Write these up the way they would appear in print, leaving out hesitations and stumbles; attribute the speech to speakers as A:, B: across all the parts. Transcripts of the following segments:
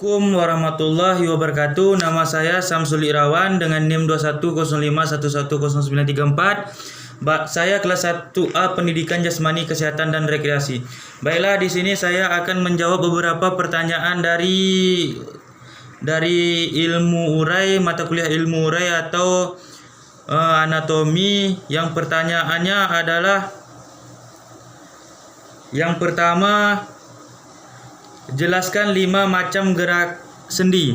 A: Assalamualaikum warahmatullahi wabarakatuh. Nama saya Samsul Irawan dengan NIM 2105110934. Saya kelas 1A Pendidikan Jasmani Kesehatan dan Rekreasi. Baiklah, di sini saya akan menjawab beberapa pertanyaan dari ilmu urai, mata kuliah ilmu urai atau anatomi. Yang pertanyaannya adalah, yang pertama, jelaskan 5 macam gerak sendi.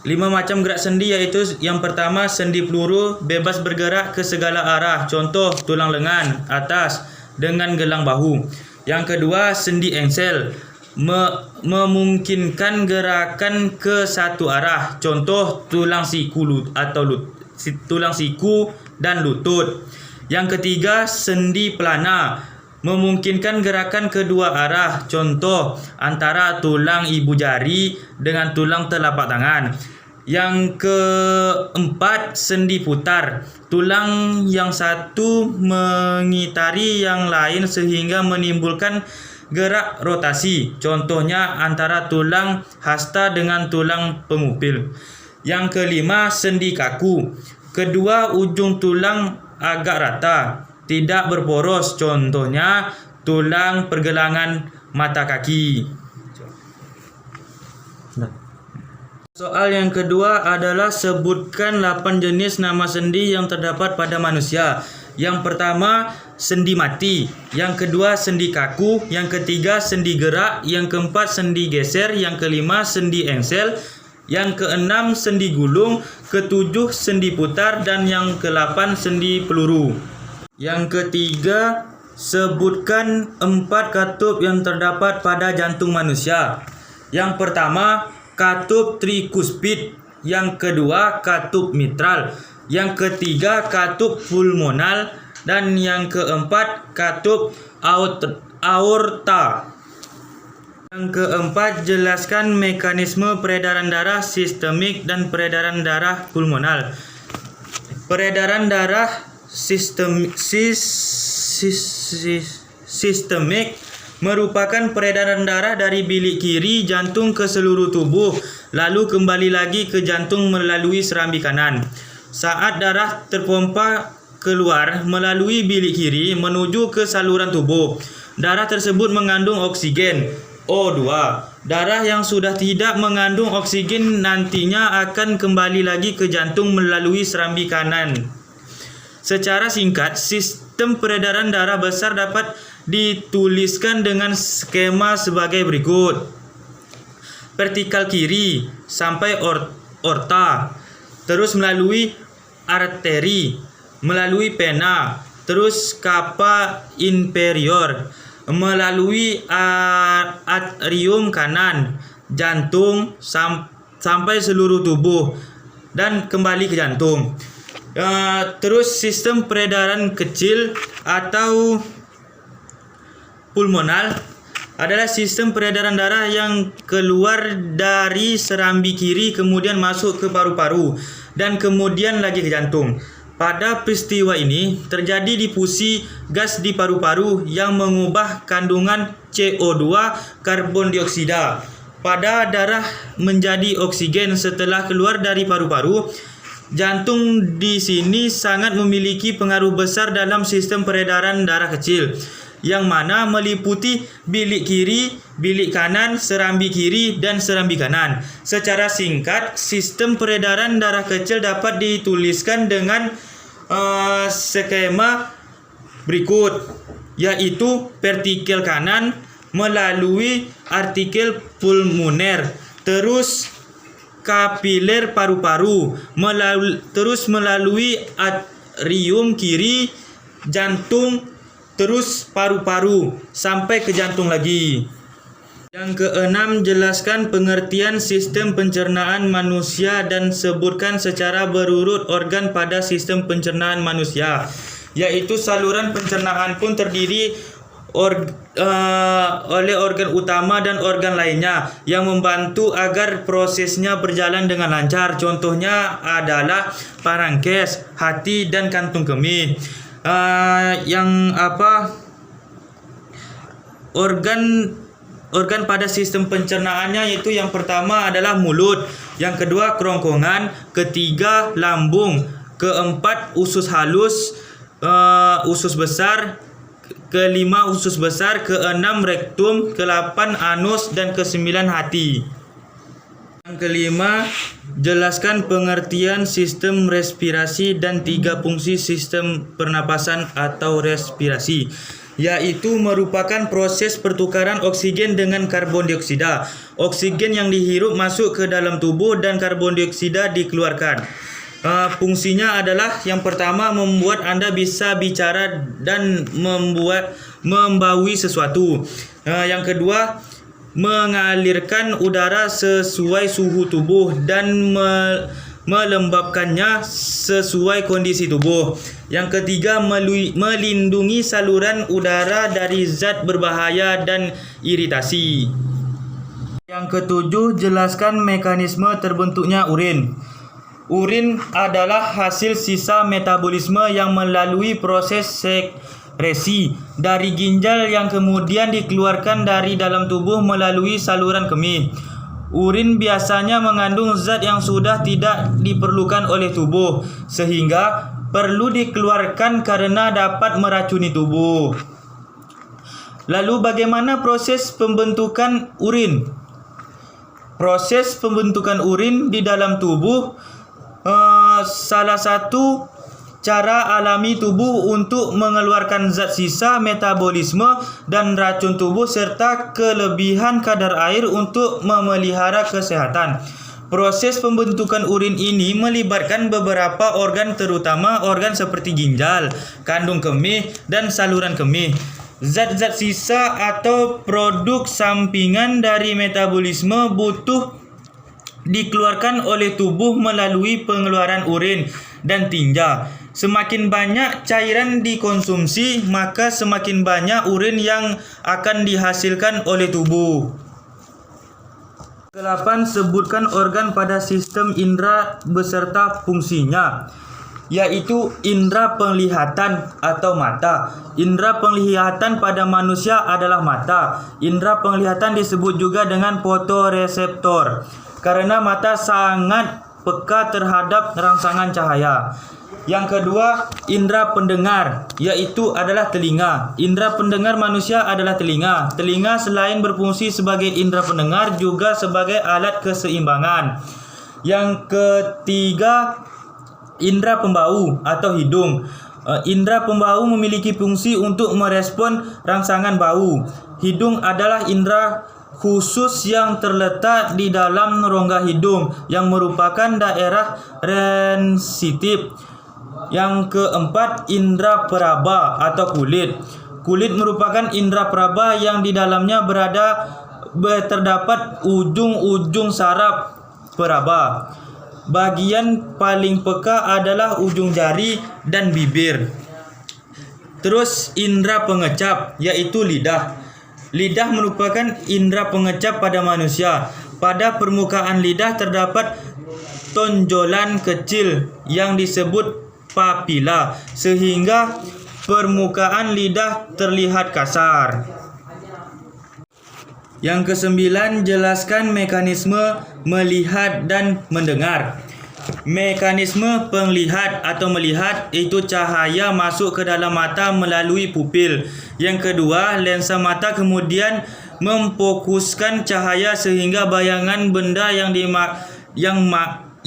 A: 5 macam gerak sendi yaitu yang pertama, sendi peluru bebas bergerak ke segala arah. Contoh, tulang lengan atas dengan gelang bahu. Yang kedua, sendi engsel memungkinkan gerakan ke satu arah. Contoh, tulang siku tulang siku dan lutut. Yang ketiga, sendi pelana memungkinkan gerakan kedua arah. Contoh, antara tulang ibu jari dengan tulang telapak tangan. Yang keempat, sendi putar. Tulang yang satu mengitari yang lain sehingga menimbulkan gerak rotasi. Contohnya antara tulang hasta dengan tulang pengupil. Yang kelima, sendi kaku. Kedua ujung tulang agak rata, tidak berporos. Contohnya tulang pergelangan mata kaki. Soal yang kedua adalah sebutkan 8 jenis nama sendi yang terdapat pada manusia. Yang pertama, sendi mati. Yang kedua, sendi kaku. Yang ketiga, sendi gerak. Yang keempat, sendi geser. Yang kelima, sendi engsel. Yang keenam, sendi gulung. Ketujuh, sendi putar. Dan yang ke-8, sendi peluru. Yang ketiga, sebutkan 4 katup yang terdapat pada jantung manusia. Yang pertama, katup trikuspid. Yang kedua, katup mitral. Yang ketiga, katup pulmonal. Dan yang keempat, katup aorta. Yang keempat, jelaskan mekanisme peredaran darah sistemik dan peredaran darah pulmonal. Peredaran darah sistemik merupakan peredaran darah dari bilik kiri jantung ke seluruh tubuh, lalu kembali lagi ke jantung melalui serambi kanan. Saat darah terpompa keluar melalui bilik kiri menuju ke saluran tubuh, darah tersebut mengandung oksigen O2. Darah yang sudah tidak mengandung oksigen nantinya akan kembali lagi ke jantung melalui serambi kanan. Secara singkat, sistem peredaran darah besar dapat dituliskan dengan skema sebagai berikut. Vertikal kiri sampai aorta, terus melalui arteri, melalui vena, terus cava inferior, melalui atrium kanan, jantung sampai seluruh tubuh dan kembali ke jantung. Terus sistem peredaran kecil atau pulmonal adalah sistem peredaran darah yang keluar dari serambi kiri kemudian masuk ke paru-paru dan kemudian lagi ke jantung. Pada peristiwa ini terjadi difusi gas di paru-paru yang mengubah kandungan CO2 karbon dioksida pada darah menjadi oksigen setelah keluar dari paru-paru. Jantung di sini sangat memiliki pengaruh besar dalam sistem peredaran darah kecil, yang mana meliputi bilik kiri, bilik kanan, serambi kiri, dan serambi kanan. Secara singkat, sistem peredaran darah kecil dapat dituliskan dengan skema berikut, yaitu vertikal kanan melalui arterial pulmoner, terus kapiler paru-paru, terus melalui atrium kiri, jantung, terus paru-paru sampai ke jantung lagi. Yang keenam, jelaskan pengertian sistem pencernaan manusia dan sebutkan secara berurut organ pada sistem pencernaan manusia, yaitu saluran pencernaan pun terdiri oleh organ utama dan organ lainnya yang membantu agar prosesnya berjalan dengan lancar. Contohnya adalah parankes, hati, dan kantung kemih. Organ organ pada sistem pencernaannya, yaitu yang pertama adalah mulut, yang kedua kerongkongan, ketiga lambung, keempat usus halus, usus besar, kelima usus besar, keenam rektum, ke-8 anus, dan ke-9 hati. Yang kelima, jelaskan pengertian sistem respirasi dan 3 fungsi sistem pernapasan atau respirasi, yaitu merupakan proses pertukaran oksigen dengan karbon dioksida. Oksigen yang dihirup masuk ke dalam tubuh dan karbon dioksida dikeluarkan. Fungsinya adalah yang pertama, membuat Anda bisa bicara dan membaui sesuatu. Yang kedua, mengalirkan udara sesuai suhu tubuh dan melembabkannya sesuai kondisi tubuh. Yang ketiga, melindungi saluran udara dari zat berbahaya dan iritasi. Yang ketujuh, jelaskan mekanisme terbentuknya urin. Urin adalah hasil sisa metabolisme yang melalui proses sekresi dari ginjal yang kemudian dikeluarkan dari dalam tubuh melalui saluran kemih. Urin biasanya mengandung zat yang sudah tidak diperlukan oleh tubuh, sehingga perlu dikeluarkan karena dapat meracuni tubuh. Lalu bagaimana proses pembentukan urin? Proses pembentukan urin di dalam tubuh, salah satu cara alami tubuh untuk mengeluarkan zat sisa metabolisme dan racun tubuh serta kelebihan kadar air untuk memelihara kesehatan. Proses pembentukan urin ini melibatkan beberapa organ, terutama organ seperti ginjal, kandung kemih, dan saluran kemih. Zat-zat sisa atau produk sampingan dari metabolisme butuh dikeluarkan oleh tubuh melalui pengeluaran urin dan tinja. Semakin banyak cairan dikonsumsi, maka semakin banyak urin yang akan dihasilkan oleh tubuh. Ke-8, sebutkan organ pada sistem indera beserta fungsinya, yaitu indera penglihatan atau mata. Indera penglihatan pada manusia adalah mata. Indera penglihatan disebut juga dengan fotoreseptor karena mata sangat peka terhadap rangsangan cahaya. Yang kedua, indera pendengar, yaitu adalah telinga. Indera pendengar manusia adalah telinga. Telinga selain berfungsi sebagai indera pendengar juga sebagai alat keseimbangan. Yang ketiga, indera pembau atau hidung. Indera pembau memiliki fungsi untuk merespon rangsangan bau. Hidung adalah indera khusus yang terletak di dalam rongga hidung yang merupakan daerah sensitif. Yang keempat, indera peraba atau kulit. Kulit merupakan indera peraba yang di dalamnya terdapat ujung-ujung saraf peraba. Bagian paling peka adalah ujung jari dan bibir. Terus indera pengecap, yaitu lidah. Lidah merupakan indera pengecap pada manusia. Pada permukaan lidah terdapat tonjolan kecil yang disebut papila, sehingga permukaan lidah terlihat kasar. Yang ke-9, jelaskan mekanisme melihat dan mendengar. Mekanisme penglihat atau melihat itu cahaya masuk ke dalam mata melalui pupil. Yang kedua, lensa mata kemudian memfokuskan cahaya sehingga bayangan benda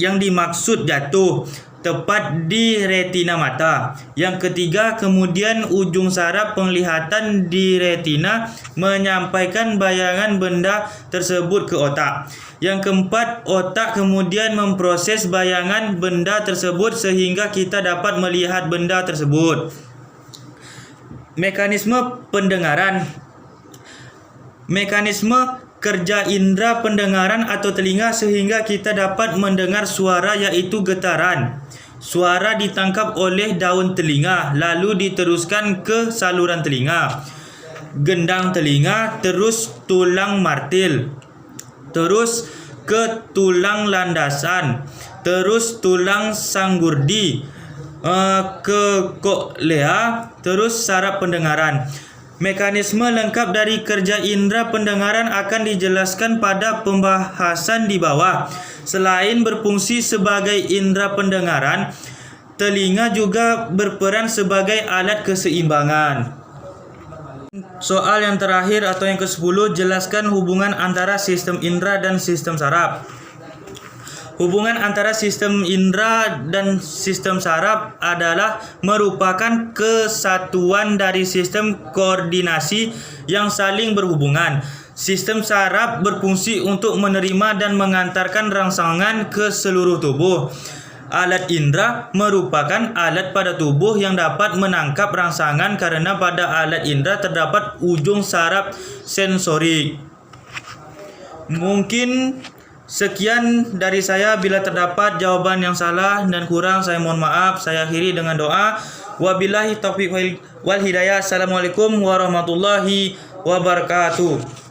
A: yang dimaksud jatuh tepat di retina mata. Yang ketiga, kemudian ujung saraf penglihatan di retina menyampaikan bayangan benda tersebut ke otak. Yang keempat, otak kemudian memproses bayangan benda tersebut sehingga kita dapat melihat benda tersebut. Mekanisme pendengaran. Mekanisme kerja indera pendengaran atau telinga sehingga kita dapat mendengar suara, yaitu getaran. Suara ditangkap oleh daun telinga lalu diteruskan ke saluran telinga, gendang telinga, terus tulang martil, terus ke tulang landasan, terus tulang sanggurdi, ke koklea, terus saraf pendengaran. Mekanisme lengkap dari kerja indera pendengaran akan dijelaskan pada pembahasan di bawah. Selain berfungsi sebagai indera pendengaran, telinga juga berperan sebagai alat keseimbangan. Soal yang terakhir atau yang ke-10, jelaskan hubungan antara sistem indera dan sistem saraf. Hubungan antara sistem indera dan sistem saraf adalah merupakan kesatuan dari sistem koordinasi yang saling berhubungan. Sistem saraf berfungsi untuk menerima dan mengantarkan rangsangan ke seluruh tubuh. Alat indera merupakan alat pada tubuh yang dapat menangkap rangsangan karena pada alat indera terdapat ujung saraf sensorik. Mungkin sekian dari saya. Bila terdapat jawaban yang salah dan kurang, saya mohon maaf. Saya akhiri dengan doa. Wabillahi taufiq wal hidayah. Assalamualaikum warahmatullahi wabarakatuh.